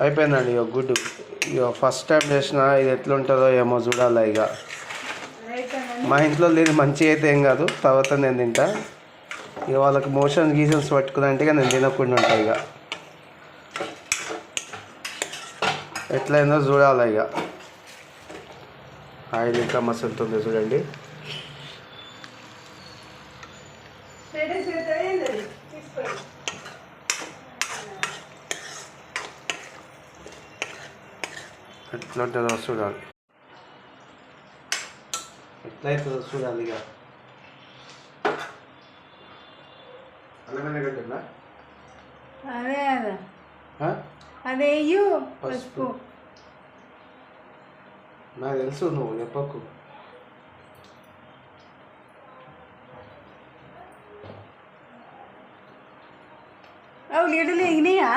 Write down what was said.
అయిపోయిందండి ఇక గుడ్డు. ఇక ఫస్ట్ టైం చేసిన ఇది ఎట్లుంటుందో ఏమో చూడాలి. ఇక మా ఇంట్లో లేదు మంచిగా అయితే ఏం కాదు, తర్వాత నేను తింటా. ఇక వాళ్ళకి మోషన్స్ పట్టుకున్నంటే నేను తినకుండా ఉంటాయి. ఇక ఎట్లయిందో చూడాలి. ఇక ఆయిల్ ఇంకా మసులుతుంది చూడండి. ఎట్లుంటుందో చూడాలి, ఎట్లయితుందో చూడాలి. ఇక అల్లమైన గడ్డలా అదే అదే పసుపు. నాకు తెలుసు, నువ్వు చెప్పకు. ఉల్లిగడ్డలు ఎగినాయా?